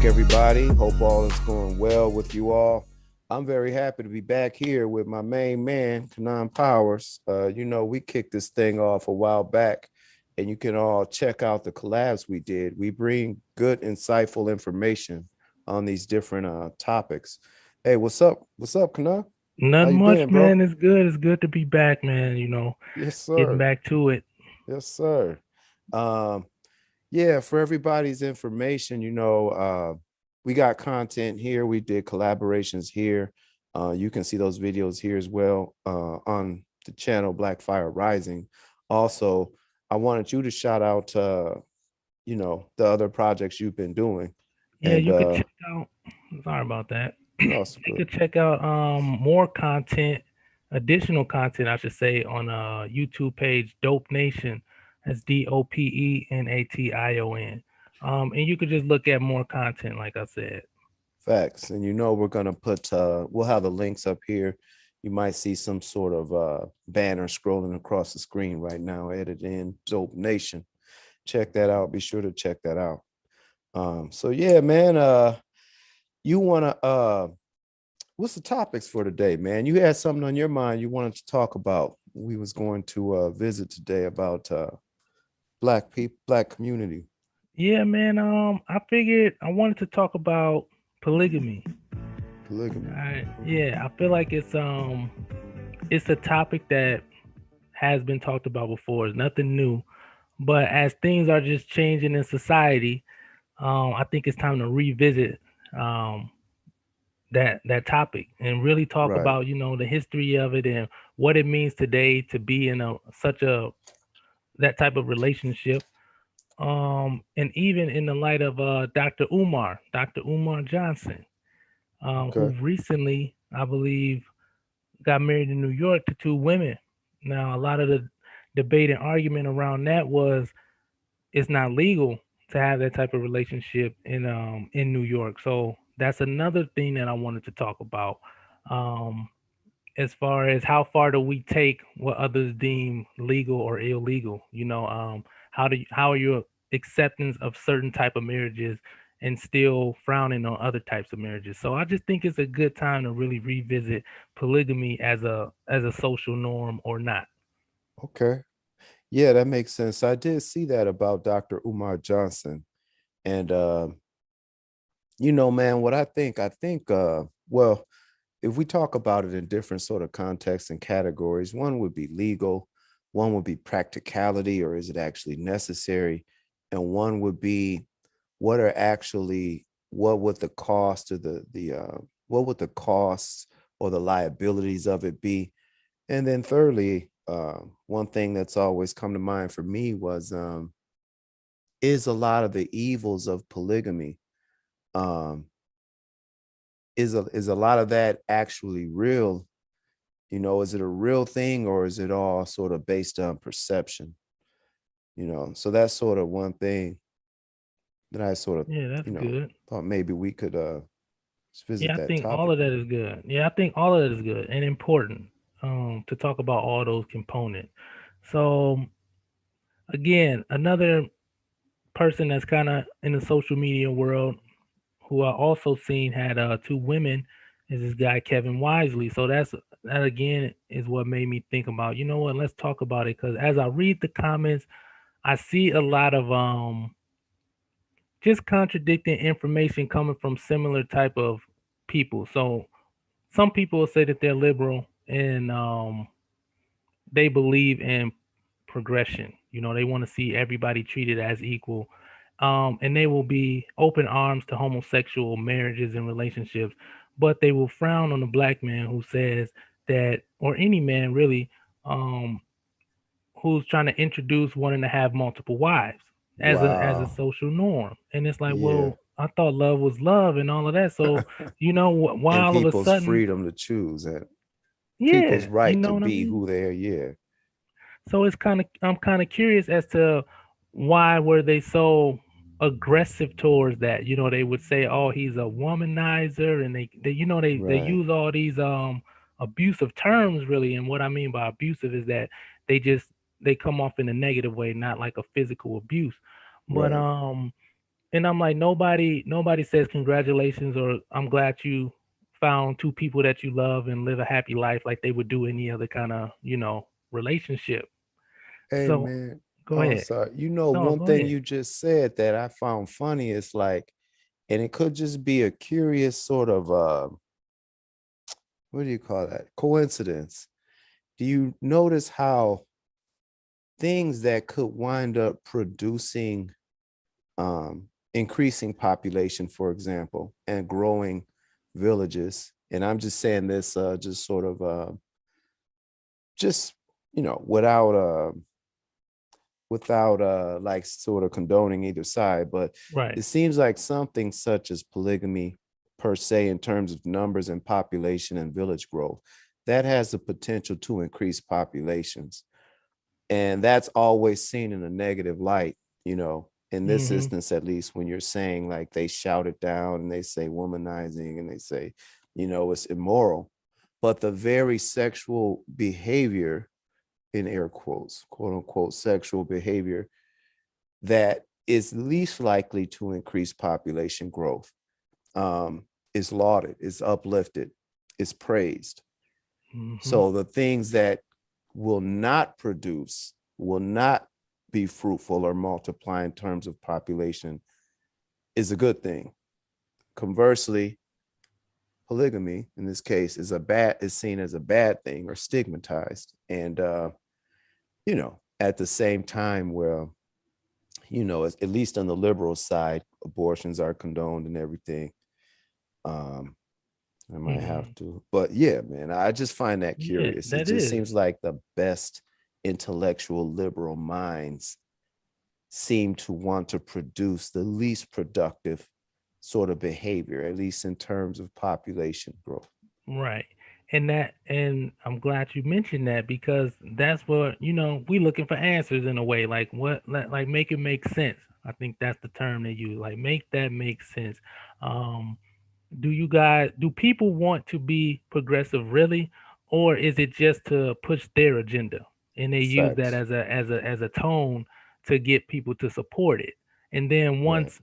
back, everybody. Hope all is going well with you all. I'm very happy to be back here with my main man, Kanan Powers. We kicked this thing off a while back, and you can all check out the collabs we did. We bring good, insightful information on these different topics. Hey, what's up? What's up, Kanan? How Nothing you much, been, bro? man. It's good. It's good to be back, man. Yes, Getting sir. back to it. Yes, sir. Um, Yeah, for everybody's information, we got content here. We did collaborations here. You can see those videos here as well on the channel Blackfire Rising. Also, I wanted you to shout out, the other projects you've been doing. Yeah, And you could check out. Sorry about that. no, it's You good. could check out more content, additional content, I should say, on YouTube page Dope Nation. That's DOPENATION. And you could just look at more content, like I said. Facts. And we're gonna put we'll have the links up here. You might see some sort of banner scrolling across the screen right now, edited in Dope Nation. Check that out. Be sure to check that out. So yeah, man, you wanna what's the topics for today, man? You had something on your mind you wanted to talk about. We was going to visit today about black people, black community. Yeah, man. I figured I wanted to talk about polygamy. Polygamy. Yeah, I feel like it's a topic that has been talked about before. It's nothing new, but as things are just changing in society, I think it's time to revisit um, that topic and really talk Right. about the history of it and what it means today to be in a such a that type of relationship. And even in the light of Dr. Umar Johnson, who Okay. recently, I believe, got married in New York to two women. Now, a lot of the debate and argument around that was it's not legal to have that type of relationship in New York. So that's another thing that I wanted to talk about. Um, as far as how far do we take what others deem legal or illegal? How are your acceptance of certain type of marriages and still frowning on other types of marriages? So I just think it's a good time to really revisit polygamy as a social norm or not. Okay. Yeah, that makes sense. I did see that about Dr. Umar Johnson. And man, what I think, if we talk about it in different sort of contexts and categories, one would be legal, one would be practicality, or is it actually necessary? And one would be what would the cost or what would the costs or the liabilities of it be? And then thirdly, one thing that's always come to mind for me was is a lot of the evils of polygamy. Um, is a lot of that actually real? Is it a real thing or is it all sort of based on perception? So that's sort of one thing that I sort of, Yeah, that's good. thought maybe we could visit Yeah, I that think all topic. of that is good. Yeah, I think all of that is good and important to talk about all those components. So again, another person that's kind of in the social media world who I also seen had two women is this guy Kevin Wisely. So that again is what made me think about, you know what, let's talk about it because as I read the comments, I see a lot of just contradicting information coming from similar type of people. So some people will say that they're liberal and they believe in progression. They want to see everybody treated as equal. And they will be open arms to homosexual marriages and relationships, but they will frown on the black man who says that, or any man really, um, who's trying to introduce wanting to have multiple wives as a Wow. social norm. And it's like, Yeah. well, I thought love was love and all of that. So, why And all of a people's sudden, freedom to choose and people's yeah, you right to know what I be mean? who they're. Yeah. So I'm kind of curious as to why were they so aggressive towards that? They would say, "Oh, he's a womanizer," and they Right. use all these abusive terms really. And what I mean by abusive is that they just they come off in a negative way, not like a physical abuse. But Right. and I'm like, nobody says congratulations or I'm glad you found two people that you love and live a happy life like they would do any other kind of, relationship. Hey So man, go oh ahead. sorry. No, One go thing ahead. you just said that I found funny is like, and it could just be a curious sort of what do you call that? Coincidence. Do you notice how things that could wind up producing increasing population, for example, and growing villages? And I'm just saying this just sort of just without like sort of condoning either side, but Right. it seems like something such as polygamy per se in terms of numbers and population and village growth that has the potential to increase populations, and that's always seen in a negative light, in this Mhm. instance, at least when you're saying like they shout it down and they say womanizing and they say, it's immoral, but the very sexual behavior, in air quotes, quote unquote, sexual behavior that is least likely to increase population growth is lauded, is uplifted, is praised. Mhm. So the things that will not produce, will not be fruitful or multiply in terms of population is a good thing. Conversely, polygamy in this case is seen as a bad thing or stigmatized. And at the same time where, at least on the liberal side, abortions are condoned and everything. Um, I might have Mhm. to, but yeah, man, I just find that Yeah, curious. It that just is. seems like the best intellectual liberal minds seem to want to produce the least productive sort of behavior, at least in terms of population growth. Right. And I'm glad you mentioned that because that's what, we looking for answers in a way. Like like make it make sense. I think that's the term they use. Like make that make sense. Um do people want to be progressive really, or is it just to push their agenda and they use that Facts. as a tone to get people to support it, and then Right. once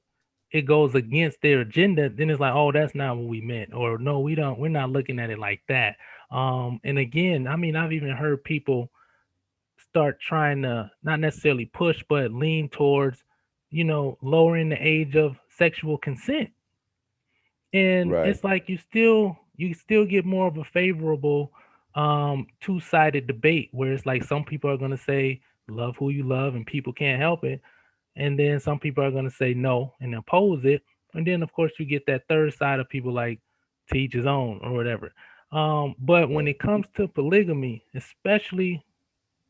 it goes against their agenda, then it's like, oh, that's not what we meant, or no, we're not looking at it like that. And again, I mean, I've even heard people start trying to not necessarily push but lean towards, lowering the age of sexual consent, and Right. it's like you still get more of a favorable two-sided debate where it's like some people are going to say love who you love and people can't help it, and then some people are going to say no and oppose it, and then of course you get that third side of people like to each his own or whatever. But when Right. it comes to polygamy, especially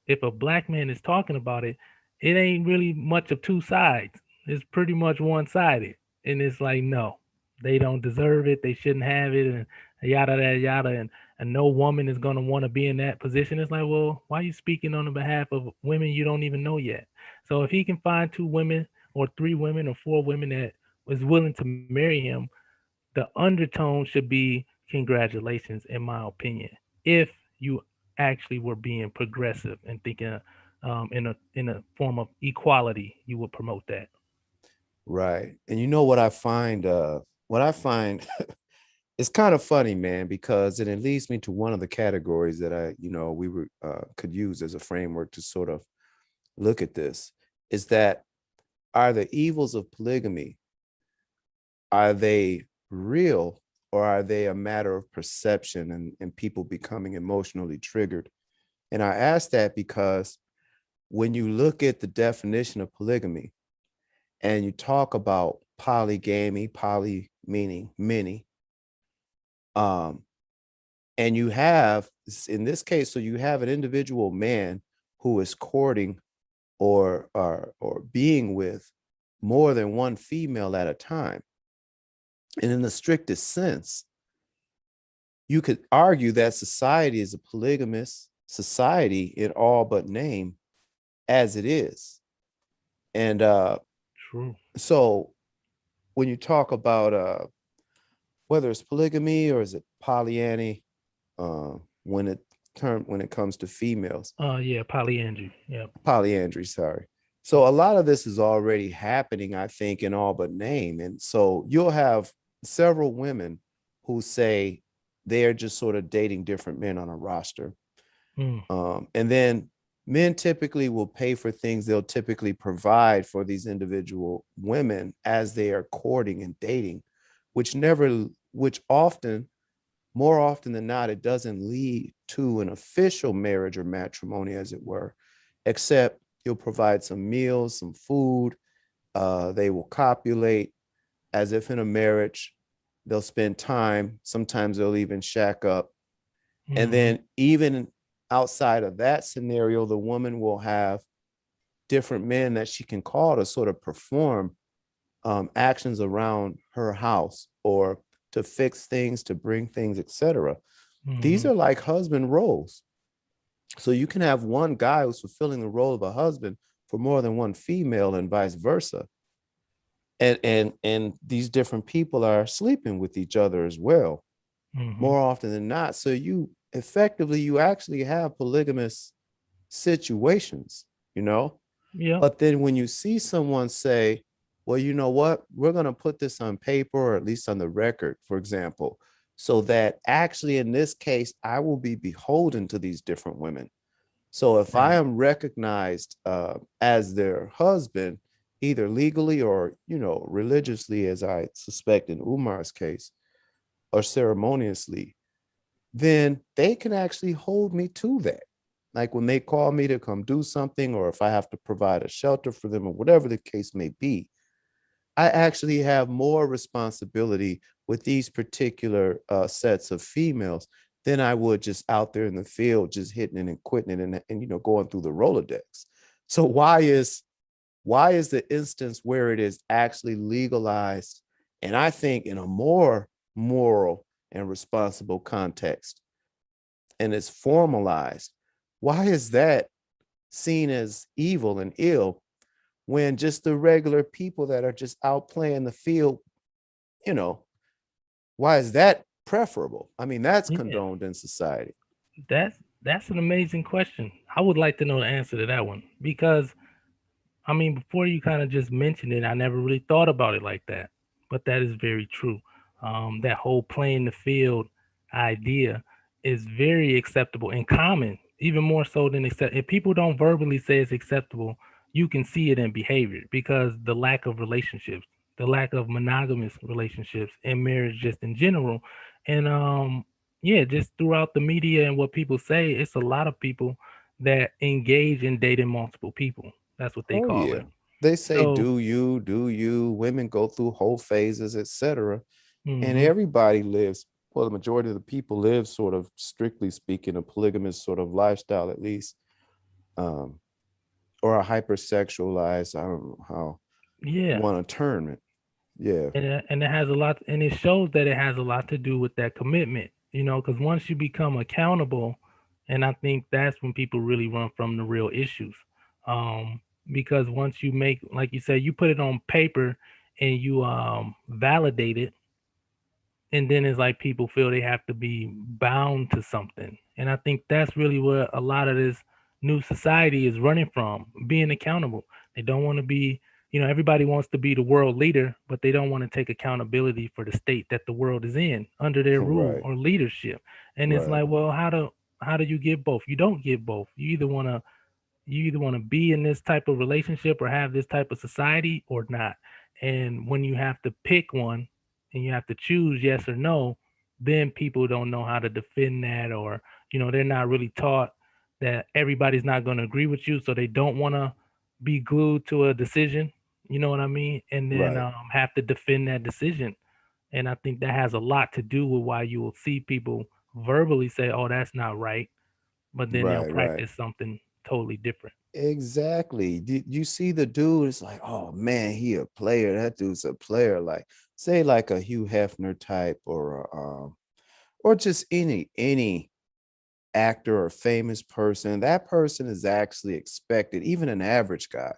if a black man is talking about it, it ain't really much of two sides. It's pretty much one sided. And it's like, no, they don't deserve it. They shouldn't have it. And yada, yada, yada. And no woman is going to want to be in that position. It's like, well, why are you speaking on the behalf of women you don't even know yet? So if he can find two women or three women or four women that was willing to marry him, the undertone should be congratulations, in my opinion. If you actually were being progressive and thinking in a form of equality, you would promote that. Right. And you know what I find it's kind of funny, man, because it leads me to one of the categories that we were could use as a framework to sort of look at this, is that are the evils of polygamy, are they real, or are they a matter of perception and people becoming emotionally triggered? And I ask that because when you look at the definition of polygamy and you talk about polygamy, poly meaning many, um, and you have, in this case, so you have an individual man who is courting or being with more than one female at a time. And in the strictest sense, you could argue that society is a polygamous society in all but name, as it is. And True. so when you talk about whether it's polygamy or is it polyany, uh, when it comes to females, Yeah, polyandry. Yep. polyandry, sorry. So a lot of this is already happening, I think, in all but name. And so you'll have several women who say they're just sort of dating different men on a roster. Mm, And then men typically will pay for things they'll typically provide for these individual women as they are courting and dating, which often, more often than not, it doesn't lead to an official marriage or matrimony, as it were, except you'll provide some meals, some food. They will copulate as if in a marriage. They'll spend time. Sometimes they'll even shack up. And mm-hmm, then, even outside of that scenario, the woman will have different men that she can call to sort of perform actions around her house or to fix things, to bring things, etc. These mm-hmm, are like husband roles. So you can have one guy who's fulfilling the role of a husband for more than one female and vice versa. And these different people are sleeping with each other as well, mm-hmm. more often than not. So you actually have polygamous situations, you know? Yeah. But then when you see someone say, well, you know what, we're going to put this on paper or at least on the record, for example, so that actually in this case, I will be beholden to these different women. So if I Right. am recognized as their husband, either legally or, religiously, as I suspect in Umar's case, or ceremoniously, then they can actually hold me to that. Like when they call me to come do something, or if I have to provide a shelter for them, or whatever the case may be, I actually have more responsibility with these particular sets of females than I would just out there in the field, just hitting it and quitting it and going through the Rolodex. So why is the instance where it is actually legalized, and I think in a more moral and responsible context, and it's formalized, why is that seen as evil and ill when just the regular people that are just out playing the field, you know, why is that preferable? I mean, that's Yeah. condoned in society. That's an amazing question. I would like to know the answer to that one because I mean, before you kind of just mentioned it, I never really thought about it like that. But that is very true. That whole playing the field idea is very acceptable and common, even more so than accept. If people don't verbally say it's acceptable, you can see it in behavior because the lack of relationships, the lack of monogamous relationships and marriage just in general. And yeah, just throughout the media and what people say, it's a lot of people that engage in dating multiple people. That's what they Oh call yeah. it. They say So, do you, women go through whole phases, etc. And hmm everybody lives, well, the majority of the people live sort of, strictly speaking, a polygamous sort of lifestyle, at least, um, or a hypersexualized, I don't know how yeah, want to term it. Yeah. and it has a lot, and it shows that it has a lot to do with that commitment. Because once you become accountable, and I think that's when people really run from the real issues. Um, because once you make, like you said, you put it on paper and you validate it, and then it's like people feel they have to be bound to something, and I think that's really what a lot of this new society is running from, being accountable. They don't want to be, everybody wants to be the world leader, but they don't want to take accountability for the state that the world is in under their rule Right. or leadership. And it's Right. like, well, how do you get both? You don't get both. You either want to be in this type of relationship or have this type of society or not. And when you have to pick one and you have to choose yes or no, then people don't know how to defend that, or they're not really taught that everybody's not going to agree with you, so they don't want to be glued to a decision. You know what I mean? And then Right. have to defend that decision. And I think that has a lot to do with why you will see people verbally say, "Oh, that's not right," but then they'll Right. Right. practice something totally different. Exactly. Did you see the dude? It's like, oh man, he a player. That dude's a player. Like, say, like a Hugh Hefner type, or just any actor or famous person. That person is actually expected, even an average guy.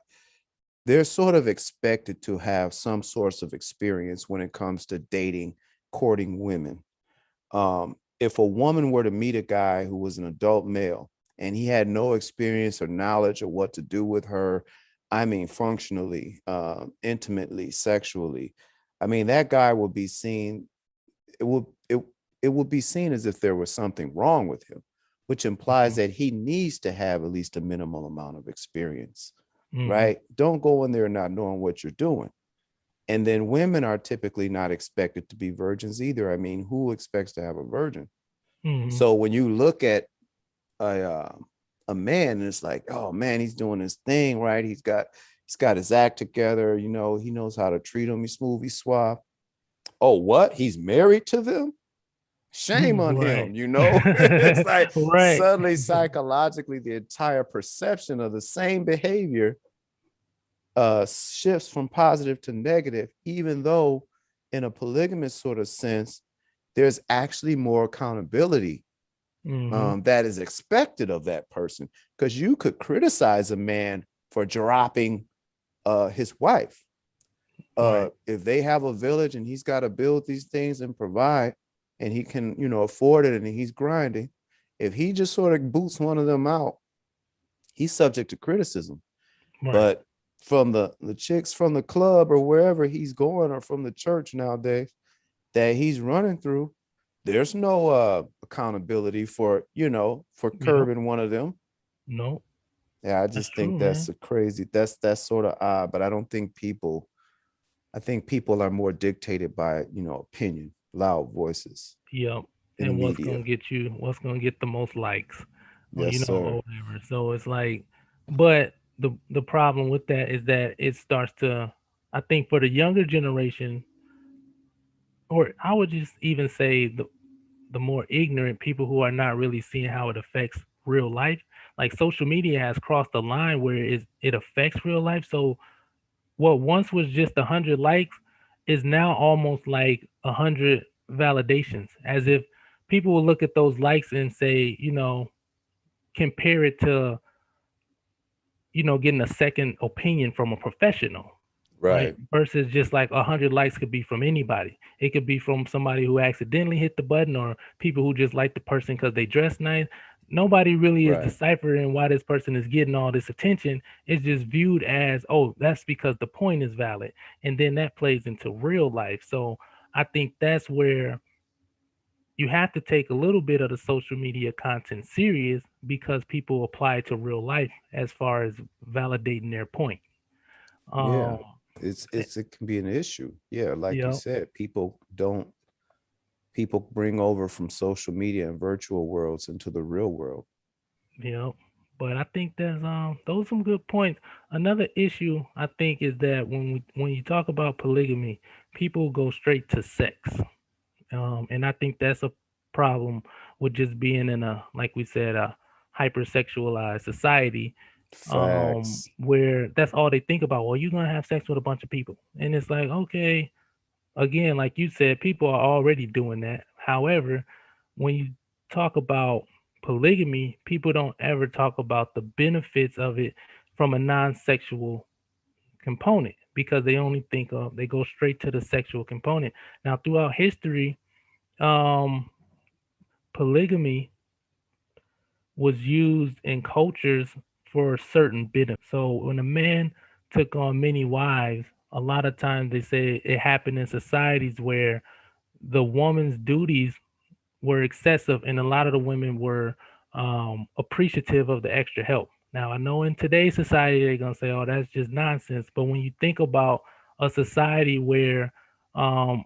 They're sort of expected to have some source of experience when it comes to dating, courting women. If a woman were to meet a guy who was an adult male and he had no experience or knowledge of what to do with her, I mean, functionally, intimately, sexually, I mean, that guy will be seen. It will it would be seen as if there was something wrong with him, which implies that he needs to have at least a minimal amount of experience, Mm-hmm. right? Don't go in there not knowing what you're doing. And then women are typically not expected to be virgins either. I mean, who expects to have a virgin? Mm-hmm. So when you look at a a man, and it's like, oh man, he's doing his thing, right? He's got his act together. You know, he knows how to treat them. He's smooth, he's suave. Oh, what? He's married to them? Shame on Right. him, you know? It's like Right. suddenly psychologically the entire perception of the same behavior shifts from positive to negative, even though in a polygamous sort of sense, there's actually more accountability Mm-hmm. that is expected of that person. Because you could criticize a man for dropping his wife. Right. If they have a village and he's got to build these things and provide, and he can, afford it, and he's grinding, if he just sort of boots one of them out, he's subject to criticism. Right. But from the chicks from the club or wherever he's going, or from the church nowadays that he's running through, there's no accountability for for Yep. curbing one of them. No, Yeah, I that's just true, think man. that's a crazy. That's sort of odd, but I don't think people. I think people are more dictated by opinion, loud voices Yep. in the And media. what's gonna get the most likes, or Yes, or sir. whatever. So it's like, but the problem with that is that it starts to, I think, for the younger generation, or I would just even say the more ignorant people who are not really seeing how it affects real life. Like social media has crossed the line where it affects real life. So what once was just 100 likes is now almost like 100 validations, as if people will look at those likes and say, compare it to, getting a second opinion from a professional, right? Right, Versus just like 100 likes could be from anybody. It could be from somebody who accidentally hit the button, or people who just like the person because they dress nice. Nobody really is right. deciphering why this person is getting all this attention. It's just viewed as, oh, that's because the point is valid. And then that plays into real life. So I think that's where you have to take a little bit of the social media content serious, because people apply it to real life as far as validating their point. Um, Yeah, it can be an issue. Yeah, like you yeah, said, people bring over from social media and virtual worlds into the real world. yeah. But I think that's those are some good points. Another issue I think is that when you talk about polygamy, people go straight to sex. And I think that's a problem with just being in a, like we said, a hypersexualized society, Facts. where that's all they think about. Well, you're gonna have sex with a bunch of people, and it's like, okay, again, like you said, people are already doing that. However, when you talk about polygamy, people don't ever talk about the benefits of it from a non-sexual component, because they go straight to the sexual component. Now, throughout history, um, polygamy was used in cultures for certain benefits. So when a man took on many wives, a lot of times they say it happened in societies where the woman's duties were excessive, and a lot of the women were appreciative of the extra help. Now, I know in today's society they're gonna say, "Oh, that's just nonsense." But when you think about a society where um,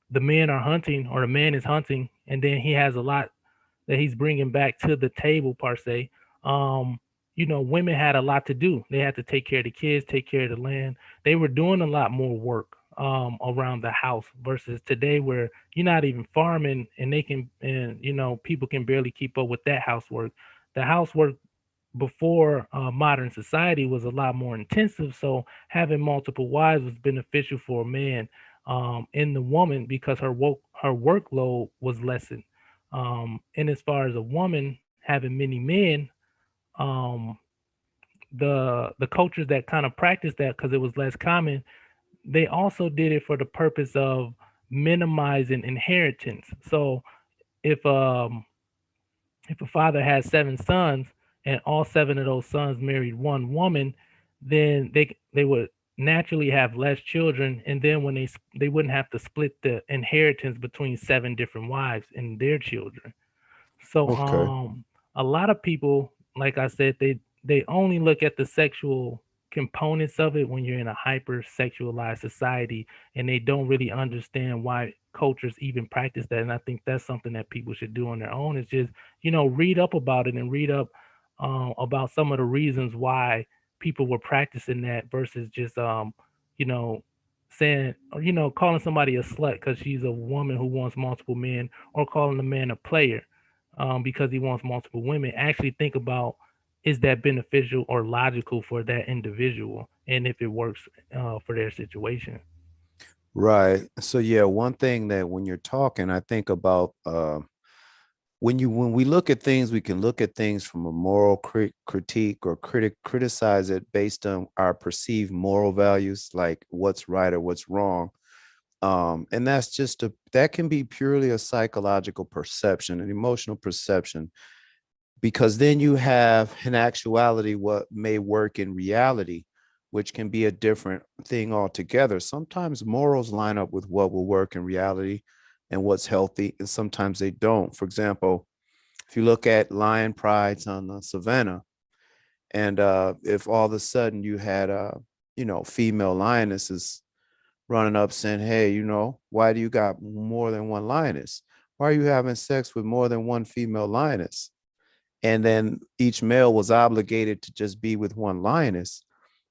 the men are hunting, or the man is hunting, and then he has a lot that he's bringing back to the table, per se. Um, Women had a lot to do. They had to take care of the kids, take care of the land. They were doing a lot more work around the house, versus today where you're not even farming, and people can barely keep up with that housework. The housework before modern society was a lot more intensive. So having multiple wives was beneficial for a man, in the woman, because her workload was lessened. And as far as a woman having many men, um, the cultures that kind of practiced that, because it was less common, they also did it for the purpose of minimizing inheritance. So if um if a father has 7 sons, and all 7 of those sons married one woman, then they would naturally have less children, and then when they wouldn't have to split the inheritance between seven different wives and their children. So Okay. a lot of people, like I said, they only look at the sexual components of it when you're in a hyper sexualized society, and they don't really understand why cultures even practice that. And I think that's something that people should do on their own, is just, read up about it and read up about some of the reasons why people were practicing that versus just you know saying, or calling somebody a slut because she's a woman who wants multiple men, or calling a man a player because he wants multiple women. Actually think about, is that beneficial or logical for that individual, and if it works for their situation. Right. So yeah, one thing that when you're talking, I think about when we look at things, we can look at things from a moral critique or criticize it based on our perceived moral values, like what's right or what's wrong. And that's that can be purely a psychological perception, an emotional perception, because then you have in actuality what may work in reality, which can be a different thing altogether. Sometimes morals line up with what will work in reality and what's healthy, and sometimes they don't. For example, if you look at lion prides on the savannah, and if all of a sudden you had female lionesses running up saying, hey, why do you got more than one lioness? Why are you having sex with more than one female lioness? And then each male was obligated to just be with one lioness.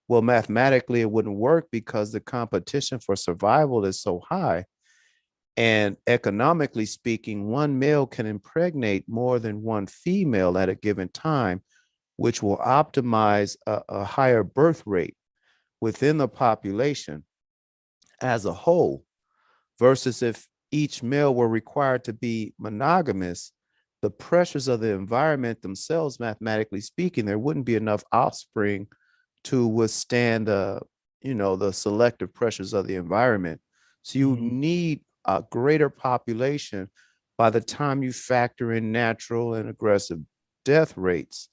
Well, mathematically, it wouldn't work because the competition for survival is so high. And economically speaking, one male can impregnate more than one female at a given time, which will optimize a higher birth rate within the population as a whole, versus if each male were required to be monogamous, the pressures of the environment themselves, mathematically speaking, there wouldn't be enough offspring to withstand the selective pressures of the environment. So you Mm-hmm. need a greater population by the time you factor in natural and aggressive death rates.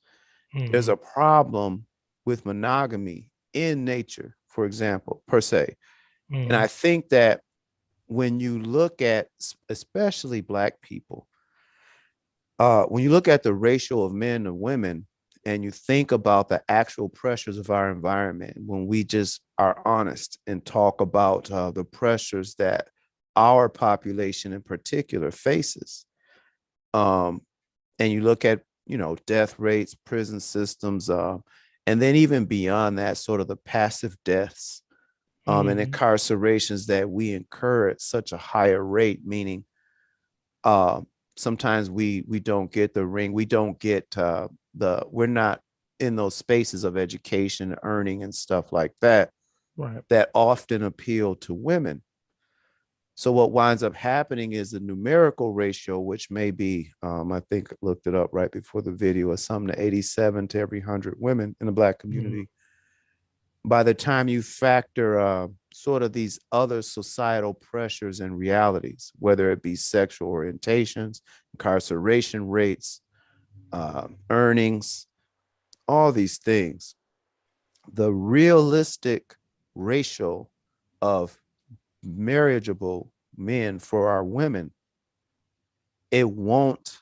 There's Mm-hmm. a problem with monogamy in nature, for example, per se. And Mm-hmm. I think that when you look at especially Black people, when you look at the ratio of men to women, and you think about the actual pressures of our environment, when we just are honest and talk about the pressures that our population in particular faces, um, and you look at death rates, prison systems, and then even beyond that, sort of the passive deaths and Mm-hmm. incarcerations that we incur at such a higher rate, meaning uh, sometimes we don't get the ring, we don't get we're not in those spaces of education, earning, and stuff like that Right. that often appeal to women. So what winds up happening is the numerical ratio, which may be, I think I looked it up right before the video, is something to 87 to every 100 women in the Black Mm-hmm. community. By the time you factor sort of these other societal pressures and realities, whether it be sexual orientations, incarceration rates, earnings, all these things, the realistic ratio of marriageable men for our women, it won't,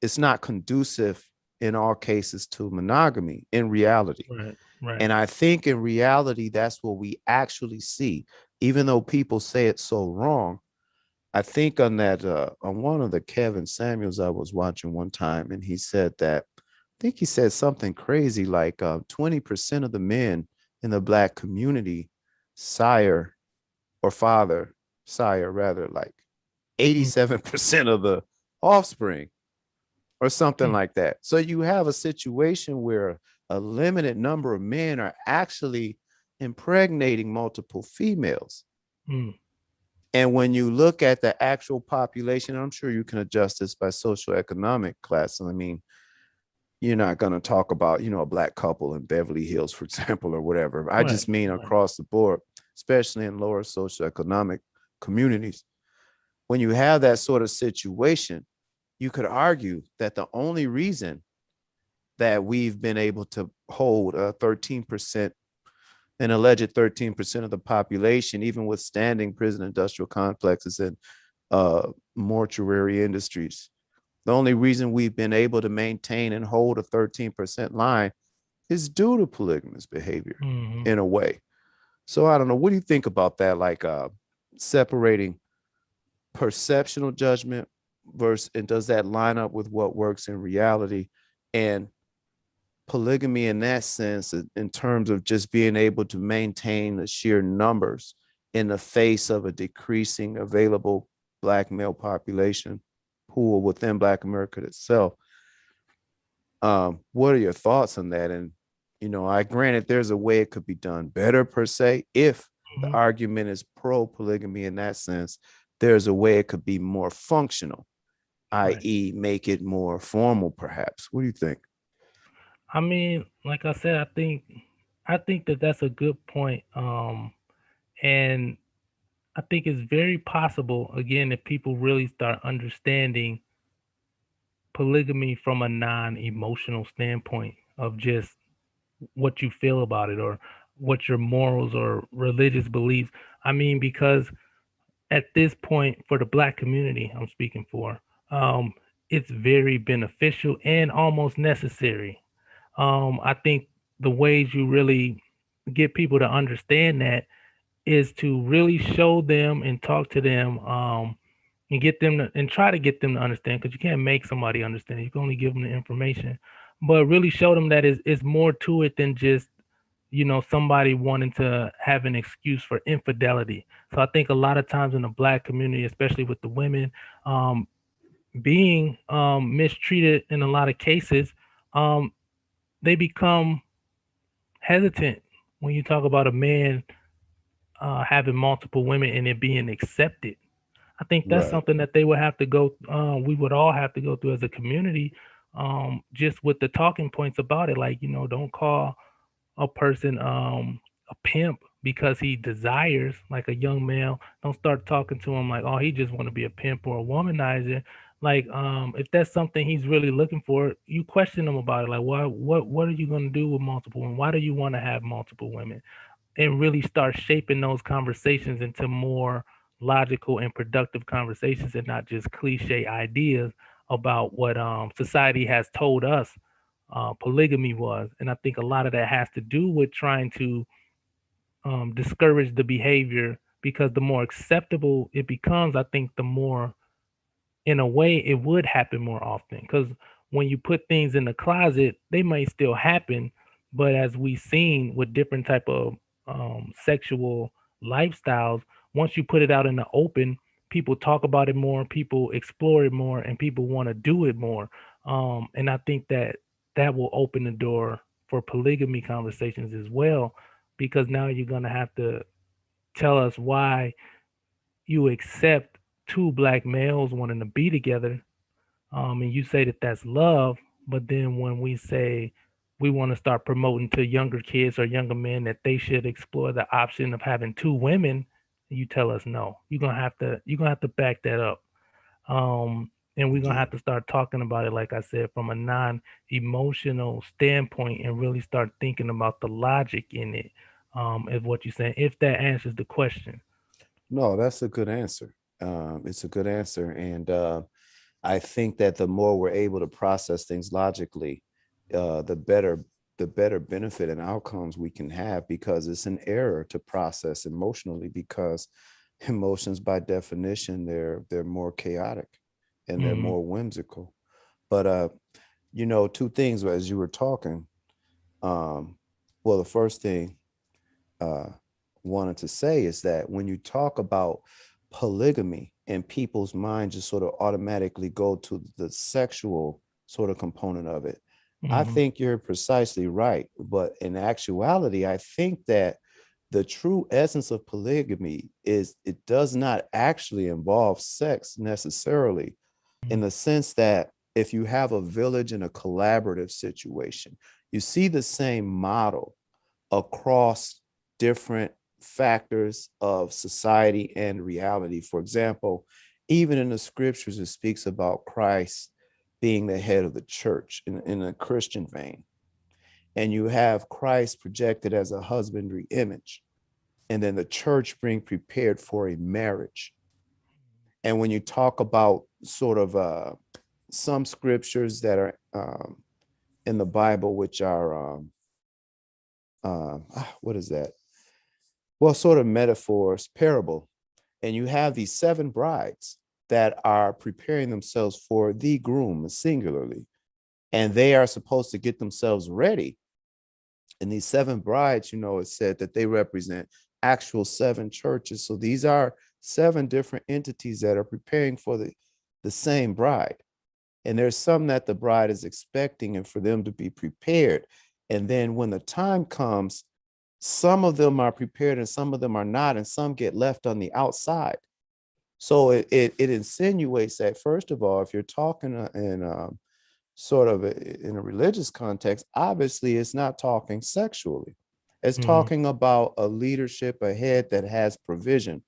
it's not conducive in all cases to monogamy in reality. Right. Right. And I think in reality, that's what we actually see, even though people say it's so wrong. I think on one of the Kevin Samuels I was watching one time, and he said that, I think he said something crazy like 20% of the men in the Black community sire or father, sire rather, like Mm-hmm. 87% of the offspring or something Mm-hmm. like that. So you have a situation where a limited number of men are actually impregnating multiple females. Mm-hmm. And when you look at the actual population, I'm sure you can adjust this by socioeconomic class. I mean, you're not going to talk about, a Black couple in Beverly Hills, for example, or whatever. I Right. just mean Right. across the board, especially in lower socioeconomic communities. When you have that sort of situation, you could argue that the only reason that we've been able to hold a 13% an alleged 13% of the population, even withstanding prison industrial complexes and mortuary industries. The only reason we've been able to maintain and hold a 13% line is due to polygamous behavior Mm-hmm. in a way. So I don't know. What do you think about that? Like separating perceptional judgment versus, and does that line up with what works in reality? And polygamy in that sense, in terms of just being able to maintain the sheer numbers in the face of a decreasing available Black male population pool within Black America itself. What are your thoughts on that? And, I granted there's a way it could be done better per se. If the Mm-hmm. argument is pro polygamy in that sense, there's a way it could be more functional, Right. i.e., make it more formal, perhaps. What do you think? I mean, like I said, I think that that's a good point. And I think it's very possible, again, if people really start understanding polygamy from a non-emotional standpoint of just what you feel about it or what your morals or religious beliefs. I mean, because at this point, for the Black community, I'm speaking for, um, it's very beneficial and almost necessary. I think the ways you really get people to understand that is to really show them and talk to them, and get them to, and try to get them to understand, because you can't make somebody understand. You can only give them the information, but really show them that it's more to it than just somebody wanting to have an excuse for infidelity. So I think a lot of times in the Black community, especially with the women, um, being mistreated in a lot of cases, um, they become hesitant when you talk about a man having multiple women and it being accepted. I think that's Right. something that they would have to go. We would all have to go through as a community, just with the talking points about it. Like, don't call a person a pimp because he desires, like a young male. Don't start talking to him like, oh, he just want to be a pimp or a womanizer. Like, if that's something he's really looking for, you question him about it. Like, what are you gonna do with multiple women? Why do you want to have multiple women? And really start shaping those conversations into more logical and productive conversations, and not just cliche ideas about what society has told us polygamy was. And I think a lot of that has to do with trying to discourage the behavior, because the more acceptable it becomes, I think the more, in a way, it would happen more often. Because when you put things in the closet, they may still happen, but as we've seen with different type of sexual lifestyles, once you put it out in the open, people talk about it more, people explore it more, and people want to do it more. And I think that that will open the door for polygamy conversations as well, because now you're gonna have to tell us why you accept two Black males wanting to be together, and you say that that's love. But then when we say we want to start promoting to younger kids or younger men that they should explore the option of having two women, you tell us no. You're gonna have to back that up. Um, and we're gonna Yeah. have to start talking about it, like I said, from a non-emotional standpoint, and really start thinking about the logic in it, of what you're saying. If that answers the question. No, that's a good answer. It's a good answer. And I think that the more we're able to process things logically, the better benefit and outcomes we can have, because it's an error to process emotionally, because emotions by definition, they're more chaotic and they're Mm-hmm. more whimsical. But two things as you were talking. Um, well, the first thing uh, wanted to say is that when you talk about polygamy, and people's minds just sort of automatically go to the sexual sort of component of it, I Mm-hmm. think you're precisely right. But in actuality, I think that the true essence of polygamy is it does not actually involve sex necessarily, in the sense that if you have a village and a collaborative situation, you see the same model across different factors of society and reality. For example, even in the scriptures, it speaks about Christ being the head of the church in a Christian vein. and you have Christ projected as a husbandry image, and then the church being prepared for a marriage. And when you talk about sort of some scriptures that are in the Bible, which are what is that? Well, sort of metaphors, parable, and you have these seven brides that are preparing themselves for the groom singularly, and they are supposed to get themselves ready. And these seven brides, it's said that they represent actual seven churches. So these are seven different entities that are preparing for the same bride. And there's some that the bride is expecting and for them to be prepared. And then when the time comes, some of them are prepared and some of them are not, and some get left on the outside. So it insinuates that, first of all, if you're talking in sort of in a religious context, obviously it's not talking sexually. It's Mm-hmm. talking about a leadership ahead that has provision,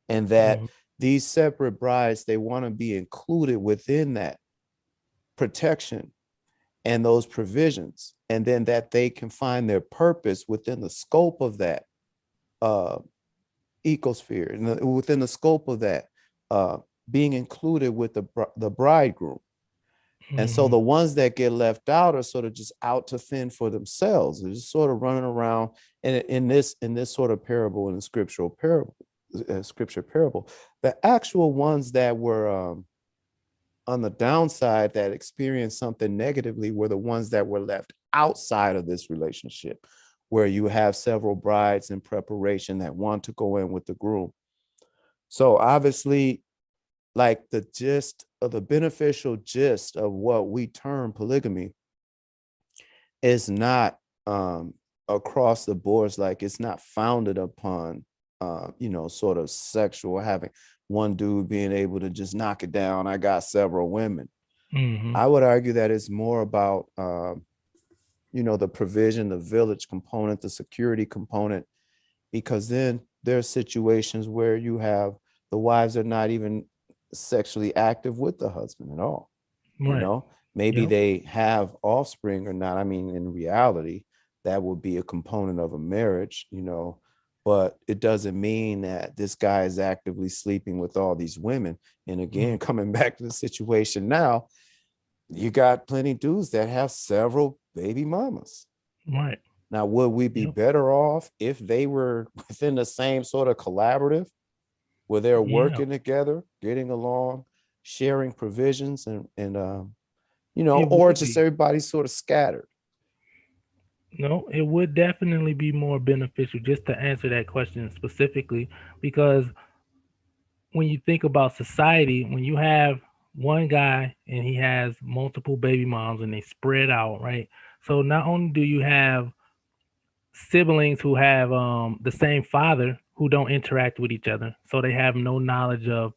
and that Mm-hmm. these separate brides, they want to be included within that protection and those provisions, and then that they can find their purpose within the scope of that uh, ecosphere, and within the scope of that uh, being included with the bridegroom. And so Mm-hmm. the ones that get left out are sort of just out to fend for themselves. They're just sort of running around. And in this sort of parable, in the scriptural parable, scripture parable, the actual ones that were on the downside, that experienced something negatively, were the ones that were left outside of this relationship, where you have several brides in preparation that want to go in with the groom. So obviously, like the gist of the beneficial gist of what we term polygamy is not across the boards. Like, it's not founded upon sort of sexual, having one dude being able to just knock it down. I got several women. Mm-hmm. I would argue that it's more about the provision, the village component, the security component, because then there are situations where you have the wives are not even sexually active with the husband at all. you Right. know Maybe Yep. they have offspring or not. I mean, in reality, that would be a component of a marriage, but it doesn't mean that this guy is actively sleeping with all these women. And again, coming back to the situation now, you got plenty of dudes that have several baby mamas. Right. Now, would we be Yep. better off if they were within the same sort of collaborative, where they're Yeah. working together, getting along, sharing provisions, It or would just be. everybody sort of scattered? No, it would definitely be more beneficial, just to answer that question specifically, because when you think about society, when you have one guy and he has multiple baby moms and they spread out, right? So not only do you have siblings who have the same father who don't interact with each other, so they have no knowledge of,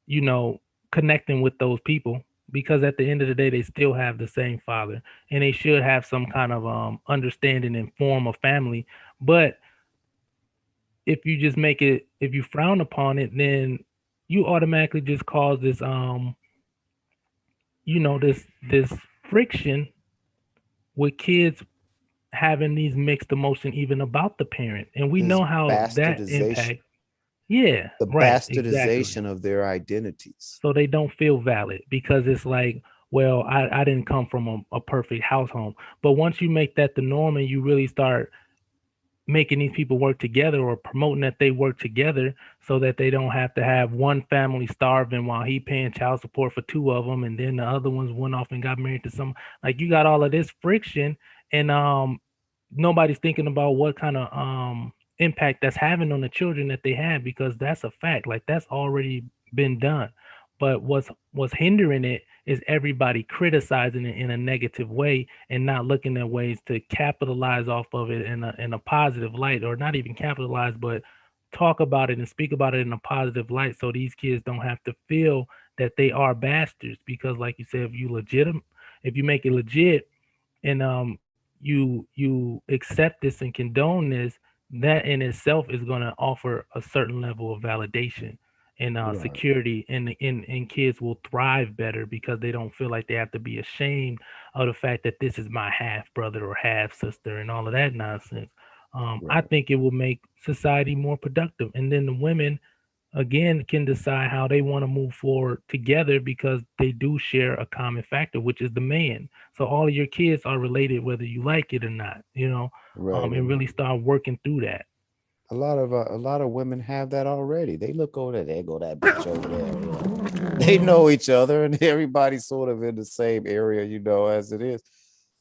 you know, connecting with those people, because at the end of the day they still have the same father and they should have some kind of understanding and form of family. But if you frown upon it, then you automatically just cause this this friction with kids having these mixed emotions even about the parent, and we This know how that bastardization, impacts. Yeah, the right, exactly. bastardization of their identities. So they don't feel valid because it's like, well, I didn't come from a perfect household. But once you make that the norm and you really start making these people work together, or promoting that they work together, so that they don't have to have one family starving while he paying child support for two of them, and then the other ones went off and got married to some, like, you got all of this friction, and nobody's thinking about what kind of impact that's having on the children that they have, because that's a fact, like that's already been done. But what's hindering it is everybody criticizing it in a negative way and not looking at ways to capitalize off of it in a positive light, or not even capitalize, but talk about it and speak about it in a positive light, so these kids don't have to feel that they are bastards. Because like you said, if you make it legit, and you accept this and condone this, that in itself is going to offer a certain level of validation. and Right. security, and kids will thrive better because they don't feel like they have to be ashamed of the fact that this is my half brother or half sister and all of that nonsense. I Right. think it will make society more productive, and then the women again can decide how they want to move forward together because they do share a common factor, which is the man. So all of your kids are related whether you like it or not, Right. and And really start working through that. a lot of women have that already. They look over there, there go that bitch over there, you know. They Hmm. know each other and everybody's sort of in the same area, you know, as it is. Yep.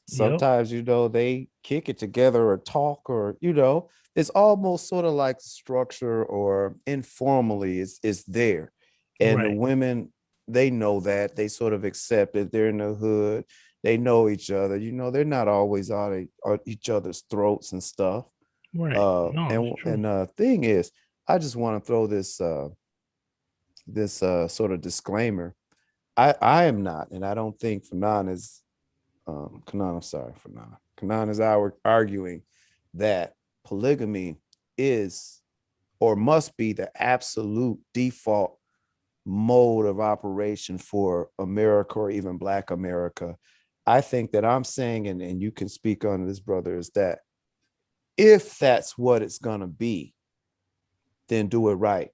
Sometimes, you know, they kick it together or talk or, you know, it's almost sort of like structure or informally is there. And the Right. women, they know that. They sort of accept it. They're in the hood. They know each other. You know, they're not always on each other's throats and stuff. Right. No, it's true. Thing is, I just want to throw this sort of disclaimer. I am not, and I don't think Fanon is Kanan, I'm sorry, Fanon. Kanan is arguing that polygamy is or must be the absolute default mode of operation for America or even Black America. I think that I'm saying, and you can speak on this, brother, is that if that's what it's going to be, then do it right.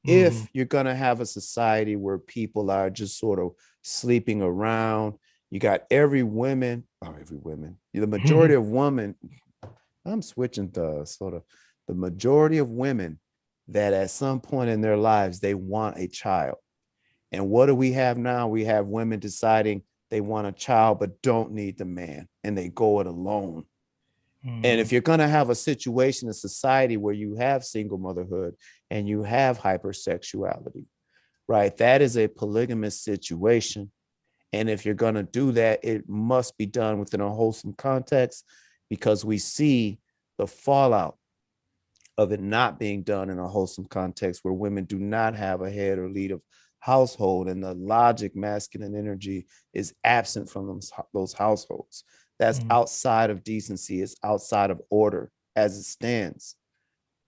Hmm. If you're going to have a society where people are just sort of sleeping around, you got every women, the majority of women, I'm switching to sort of the majority of women that at some point in their lives, they want a child. And what do we have now? We have women deciding they want a child but don't need the man and they go it alone. And Hmm. if you're going to have a situation in society where you have single motherhood and you have hypersexuality, right? That is a polygamous situation. And if you're going to do that, it must be done within a wholesome context because we see the fallout of it not being done in a wholesome context where women do not have a head or lead of household and the logic masculine energy is absent from those households. That's Hmm. outside of decency, it's outside of order as it stands.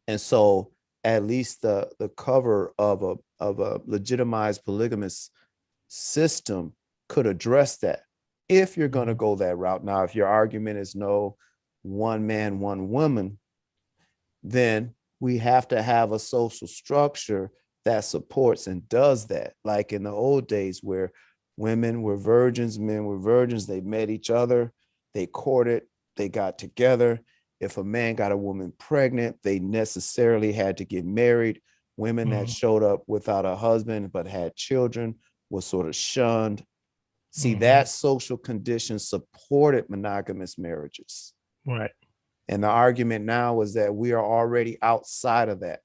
And so at least the cover of a legitimized polygamous system could address that if you're going to Hmm. go that route. Now, if your argument is no, one man, one woman, then we have to have a social structure that supports and does that. Like in the old days where women were virgins, men were virgins, they met each other, they courted, they got together. If a man got a woman pregnant, they necessarily had to get married. Women that Hmm. showed up without a husband but had children was sort of shunned. See, Hmm. that social condition supported monogamous marriages. Right. And the argument now is that we are already outside of that.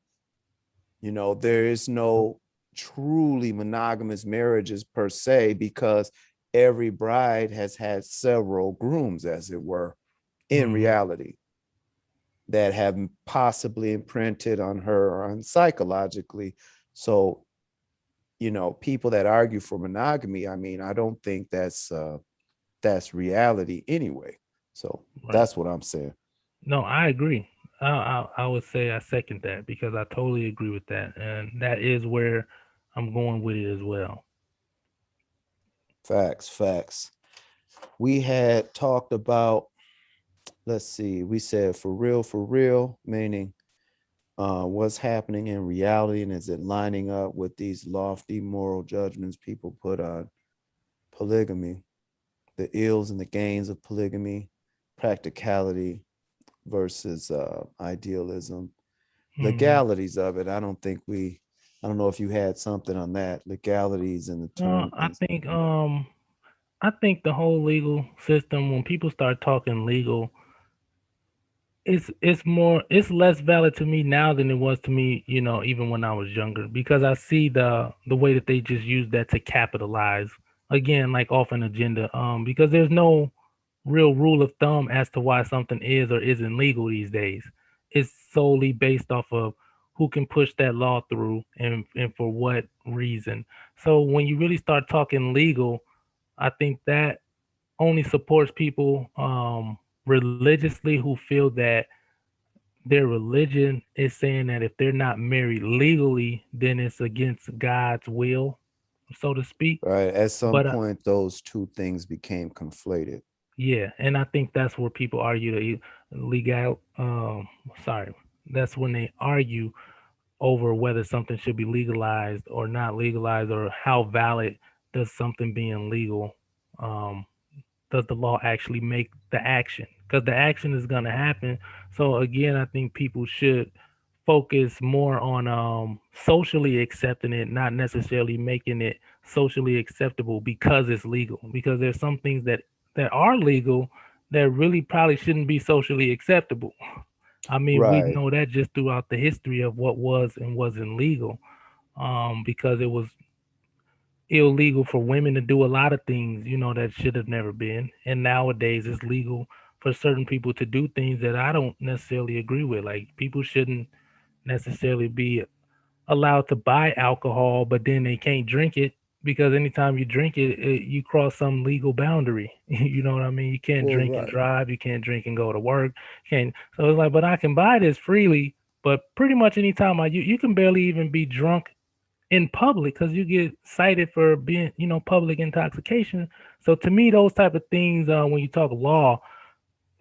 You know, there is no truly monogamous marriages per se because every bride has had several grooms, as it were, in Hmm. reality, that have possibly imprinted on her on psychologically. So, you know, people that argue for monogamy, I mean, I don't think that's reality anyway. So Right. that's what I'm saying. No, I agree. I would say I second that because I totally agree with that, and that is where I'm going with it as well. Facts, facts. We had talked about, let's see, we said for real, meaning what's happening in reality and is it lining up with these lofty moral judgments people put on polygamy, the ills and the gains of polygamy, practicality versus idealism, Hmm. legalities of it. I don't know if you had something on that, legalities and the No, term. I think I think the whole legal system when people start talking legal, it's less valid to me now than it was to me, even when I was younger because I see the way that they just use that to capitalize again like off an agenda because there's no real rule of thumb as to why something is or isn't legal these days. It's solely based off of who can push that law through and for what reason. So when you really start talking legal, I think that only supports people religiously who feel that their religion is saying that if they're not married legally, then it's against God's will, so to speak. Right. At some But point, those two things became conflated. yeah, and I think that's where people argue the legal. Sorry, that's when they argue over whether something should be legalized or not legalized, or how valid does something being legal, um, does the law actually make the action? Because the action is going to happen. So again, I think people should focus more on socially accepting it, not necessarily making it socially acceptable because it's legal. Because there's some things that are legal that really probably shouldn't be socially acceptable. I mean, we Right. know that just throughout the history of what was and wasn't legal, because it was illegal for women to do a lot of things, that should have never been. And nowadays it's legal for certain people to do things that I don't necessarily agree with. Like people shouldn't necessarily be allowed to buy alcohol, but then they can't drink it because anytime you drink it, you cross some legal boundary. You know what I mean? You can't Well, drink and right. drive. You can't drink and go to work. Can't. So it's like, but I can buy this freely. But pretty much anytime you can barely even be drunk in public because you get cited for being, public intoxication. So to me, those type of things, when you talk law,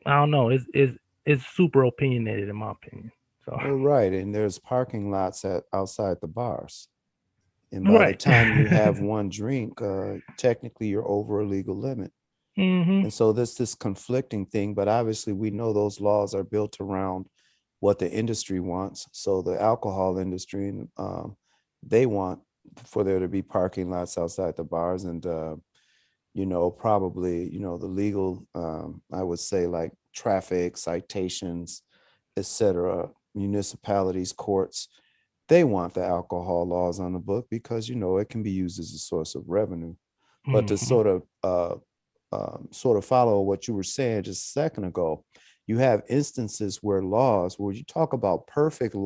I don't know, it's super opinionated in my opinion. So Well, right. And there's parking lots at outside the bars. And by the right. time you have one drink, technically you're over a legal limit. Mhm. And so this conflicting thing, but obviously we know those laws are built around what the industry wants. So the alcohol industry, they want for there to be parking lots outside the bars, and probably the legal, I would say, like traffic citations, etc. Municipalities, courts, they want the alcohol laws on the book because it can be used as a source of revenue. But to Mhm. sort of follow what you were saying just a second ago, you have instances where you talk about perfect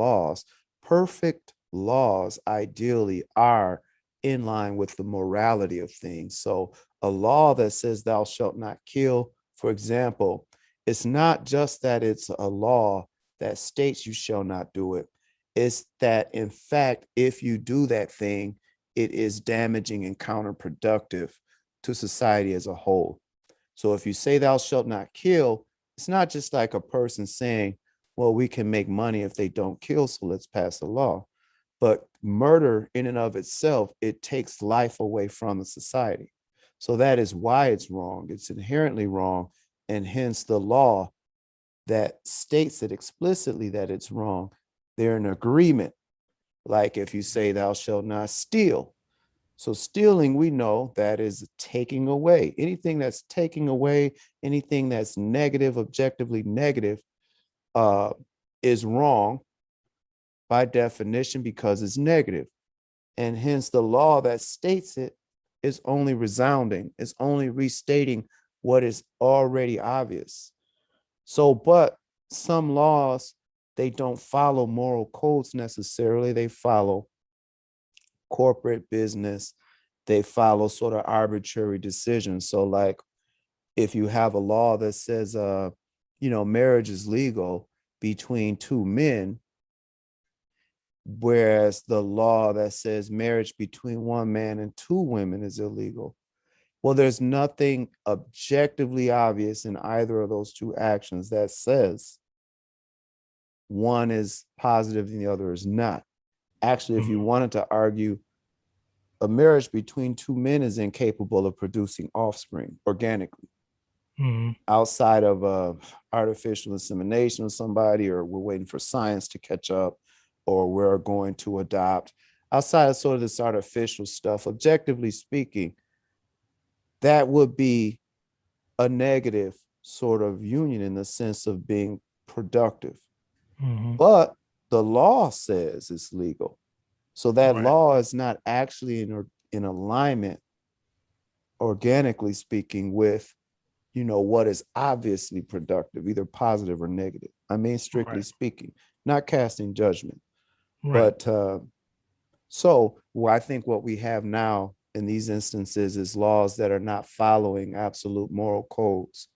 laws ideally are in line with the morality of things. So a law that says thou shalt not kill, for example, it's not just that it's a law that states you shall not do it. It's that, in fact, if you do that thing, it is damaging and counterproductive to society as a whole. So if you say thou shalt not kill, it's not just like a person saying, well, we can make money if they don't kill, so let's pass a law. But murder in and of itself, it takes life away from the society. So that is why it's wrong. It's inherently wrong. And hence the law that states it explicitly that it's wrong, they're in agreement. Like if you say thou shalt not steal, so stealing, we know that is taking away. Anything that's taking away, anything that's negative, objectively negative, uh, is wrong by definition because it's negative. And hence the law that states it is only resounding, it's only restating what is already obvious. So, but some laws, they don't follow moral codes necessarily, they follow corporate business, they follow sort of arbitrary decisions. So like if you have a law that says marriage is legal between two men, whereas the law that says marriage between one man and two women is illegal. Well, there's nothing objectively obvious in either of those two actions that says one is positive and the other is not. Actually, if you Mhm. wanted to argue, a marriage between two men is incapable of producing offspring organically Mhm. outside of artificial insemination of somebody, or we're waiting for science to catch up, or we're going to adopt. Outside of sort of this artificial stuff, objectively speaking, that would be a negative sort of union in the sense of being productive. Mhm. But the law says it's legal. So that Right. law is not actually in alignment, organically speaking, with what is obviously productive, either positive or negative. I mean, strictly Right. speaking, not casting judgment. Right. But so well, I think what we have now in these instances is laws that are not following absolute moral codes,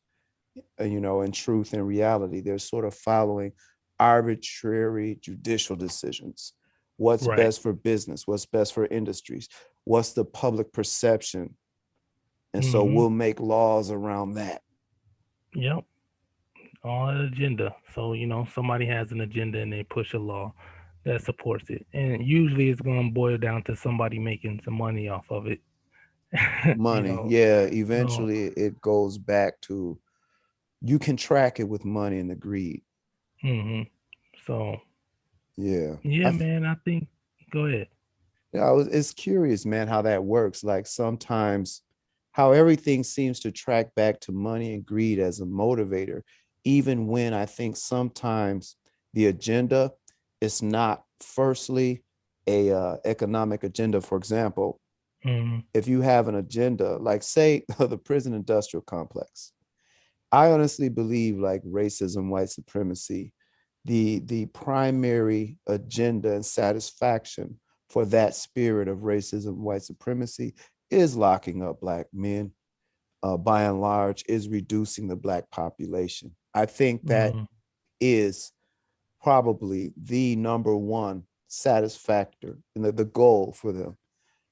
in truth and reality. They're sort of following arbitrary judicial decisions. What's Right. best for business? What's best for industries? What's the public perception? And so Mm-hmm. we'll make laws around that. Yep. All an agenda. So, somebody has an agenda and they push a law that supports it. And usually it's going to boil down to somebody making some money off of it. you Money, know. yeah, So, eventually it goes back to you can track it with money and the greed. hmm so Yeah. yeah, man, I think go ahead. It's curious, man, how that works. Like sometimes how everything seems to track back to money and greed as a motivator, even when I think sometimes the agenda is not firstly a economic agenda. For example, Hmm. if you have an agenda, like say the prison industrial complex, I honestly believe like racism, white supremacy, the primary agenda and satisfaction for that spirit of racism, white supremacy is locking up black men. By and large, is reducing the black population. I think that Hmm. is probably the number one satisfactor and the goal for them.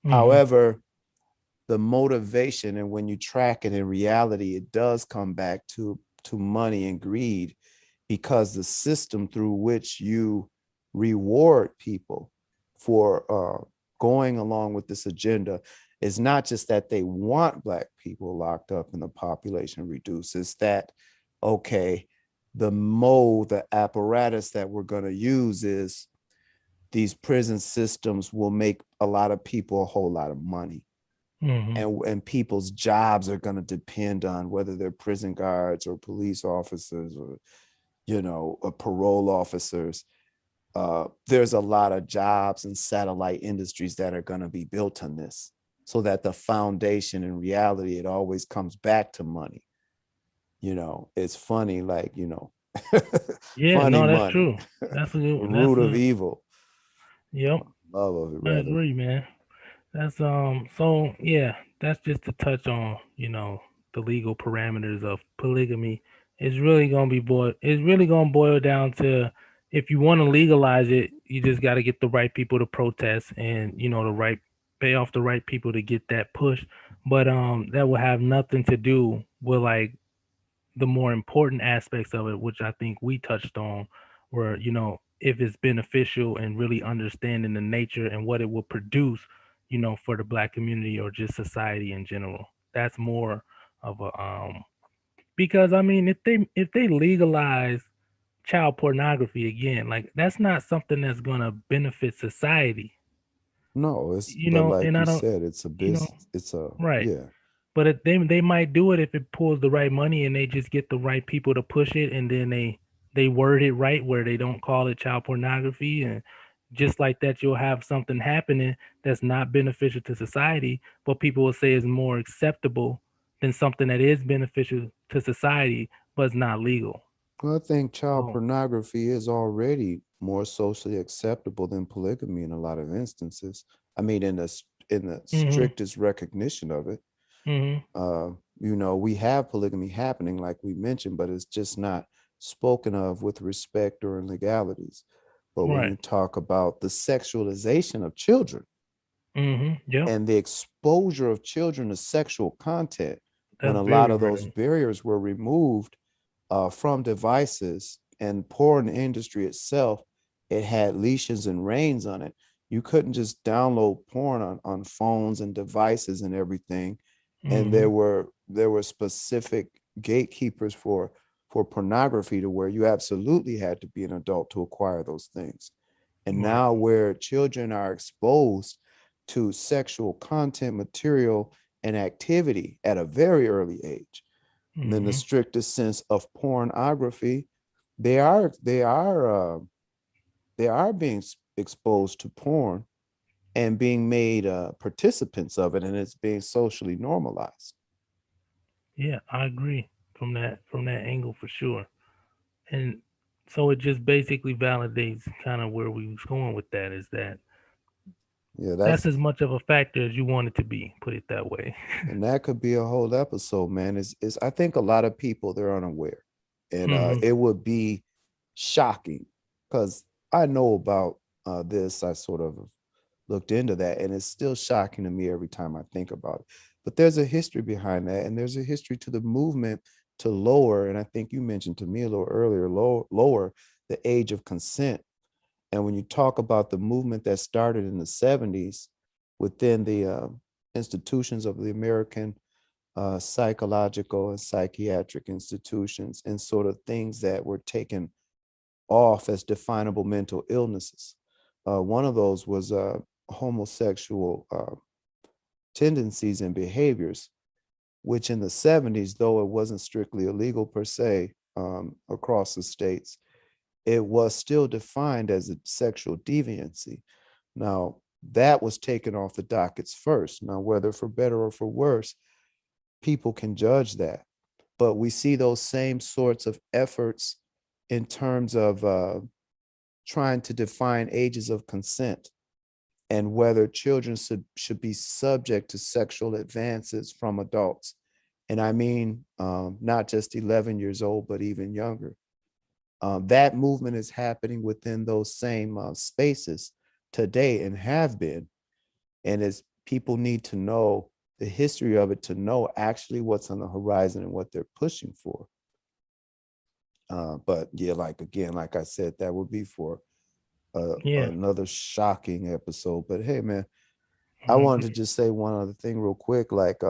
Hmm. However, the motivation and when you track it in reality, it does come back to money and greed because the system through which you reward people for going along with this agenda is not just that they want black people locked up and the population reduced. It's that, okay, the apparatus that we're going to use is these prison systems will make a lot of people a whole lot of money, Hmm. and people's jobs are going to depend on whether they're prison guards or police officers or parole officers. There's a lot of jobs and satellite industries that are going to be built on this, so that the foundation in reality, it always comes back to money. It's funny, like, Yeah, funny no, that's money, true. That's a good, root of evil, yep. love of it I rather. agree, man. That's so yeah, that's just to touch on, the legal parameters of polygamy. It's really gonna boil down to if you want to legalize it, you just gotta get the right people to protest and the right pay off the right people to get that push. But that will have nothing to do with like the more important aspects of it, which I think we touched on, were if it's beneficial and really understanding the nature and what it will produce, for the black community or just society in general. That's more of a because I mean if they legalize child pornography again, like that's not something that's gonna benefit society, No, it's but and like I you don't, said, it's a you know, business. It's a right. yeah. But they might do it if it pulls the right money and they just get the right people to push it, and then they word it right where they don't call it child pornography, and just like that you'll have something happening that's not beneficial to society, but people will say is more acceptable than something that is beneficial to society but it's not legal. Well, I think child So, pornography is already more socially acceptable than polygamy in a lot of instances. I mean, in the mhm, strictest recognition of it, mhm, uh, we have polygamy happening, like we mentioned, but it's just not spoken of with respect or in legalities. But when right, you talk about the sexualization of children mhm, yep, and the exposure of children to sexual content, when that's a lot very of those rare. barriers were removed from devices and porn industry itself, it had leashes and reins on it. You couldn't just download porn on phones and devices and everything. And there Mhm, were there were specific gatekeepers for pornography to where you absolutely had to be an adult to acquire those things. And right, now where children are exposed to sexual content, material, and activity at a very early age, and in the mhm, strictest sense of pornography, they are being exposed to porn and being made participants of it, and it's being socially normalized. yeah, I agree from that angle for sure. And so it just basically validates kind of where we was going with that is that Yeah, that's that's as much of a factor as you want it to be, put it that way. and that could be a whole episode, man. Is I think a lot of people they're unaware, and Mhm. it would be shocking because I know about this. I sort of looked into that, and it's still shocking to me every time I think about it. But there's a history behind that, and there's a history to the movement to lower, and I think you mentioned to me a little earlier, lower the age of consent. And when you talk about the movement that started in the 70s within the institutions of the American psychological and psychiatric institutions, and sort of things that were taken off as definable mental illnesses. One of those was homosexual tendencies and behaviors, which in the 70s, though it wasn't strictly illegal per se across the states, it was still defined as a sexual deviancy. Now, that was taken off the dockets first. Now, whether for better or for worse, people can judge that. But we see those same sorts of efforts in terms of trying to define ages of consent and whether children should be subject to sexual advances from adults. And I mean, not just 11 years old, but even younger. That movement is happening within those same spaces today and have been. And as people need to know the history of it to know actually what's on the horizon and what they're pushing for. But yeah, like again, like I said, that would be for Yeah. another shocking episode. But hey, man, I wanted to Mhm. just say one other thing real quick. Like,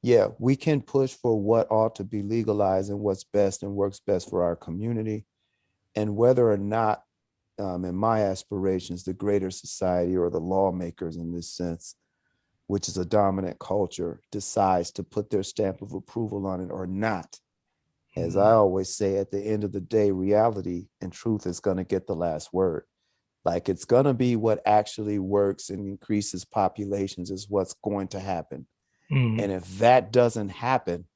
yeah, we can push for what ought to be legalized and what's best and works best for our community. And whether or not, in my aspirations, the greater society or the lawmakers in this sense, which is a dominant culture, decides to put their stamp of approval on it or not. As I always say, at the end of the day, reality and truth is going to get the last word. Like it's going to be what actually works and increases populations is what's going to happen. Mhm. And if that doesn't happen,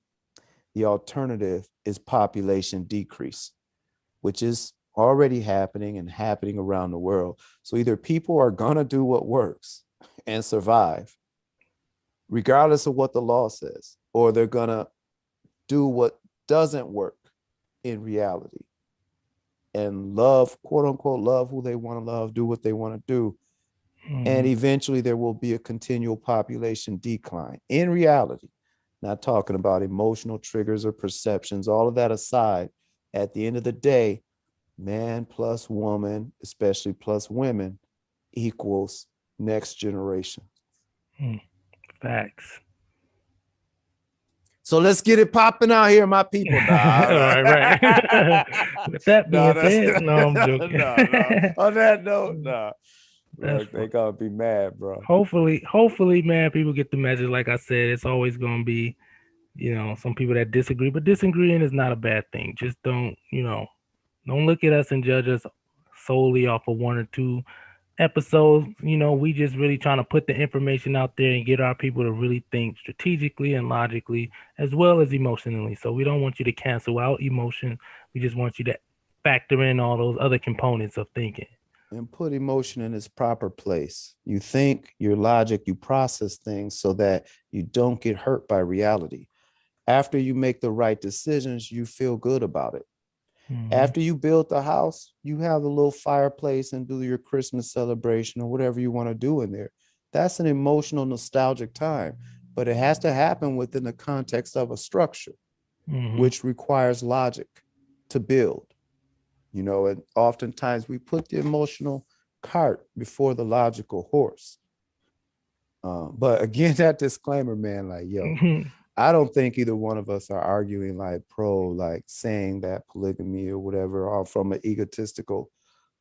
the alternative is population decrease, which is already happening and happening around the world. So either people are going to do what works and survive, regardless of what the law says, or they're going to do what doesn't work in reality and love, quote unquote, love who they want to love, do what they want to do. And Mhm. eventually there will be a continual population decline in reality. Not talking about emotional triggers or perceptions, all of that aside, at the end of the day, man plus woman, especially plus women, equals next generation. Mhm. Facts. So let's get it popping out here, my people. Nah, Right, right. With that no, being that's said, no, I'm no, joking. no. On that note, nah. That's Look, they fun. gonna be mad, bro. Hopefully, man, people get the message. Like I said, it's always gonna be, some people that disagree, but disagreeing is not a bad thing. Just don't look at us and judge us solely off of one or two episodes. We just really trying to put the information out there and get our people to really think strategically and logically as well as emotionally. So we don't want you to cancel out emotion. We just want you to factor in all those other components of thinking. And put emotion in its proper place. You think, your logic, you process things so that you don't get hurt by reality. After you make the right decisions, you feel good about it. Hmm. After you build the house, you have a little fireplace and do your Christmas celebration or whatever you want to do in there. That's an emotional, nostalgic time, but it has to happen within the context of a structure, Hmm. which requires logic to build. And oftentimes we put the emotional cart before the logical horse. But again, that disclaimer, man, like, yo, I don't think either one of us are arguing like pro, like saying that polygamy or whatever, or from an egotistical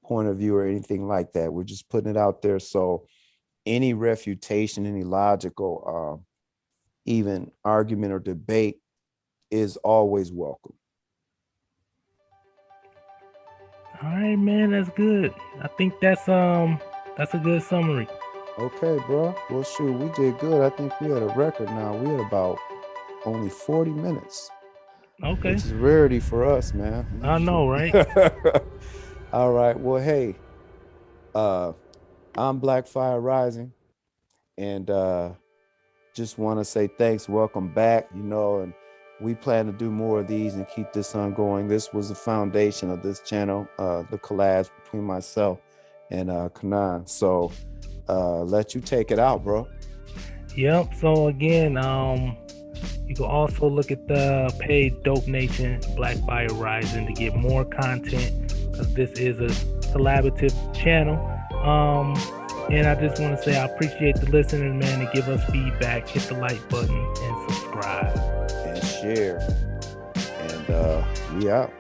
point of view or anything like that. We're just putting it out there. So any refutation, any logical, even argument or debate is always welcome. All right, man, that's good. I think that's a good summary. Okay, bro. Well, shoot, we did good. I think we had a record now. We had about only 40 minutes, Okay. which is rarity for us, man. We I know, usually. right? All right. Well, hey, uh, I'm Blackfire Rising, and just want to say thanks, welcome back, and we plan to do more of these and keep this ongoing. This was the foundation of this channel, the collabs between myself and Kanan. So let you take it out, bro. Yep. So again, you can also look at the page Dope Nation Black Fire Rising to get more content, because this is a collaborative channel. And I just want to say I appreciate the listening, man, to give us feedback. Hit the like button and subscribe. And share. And we out.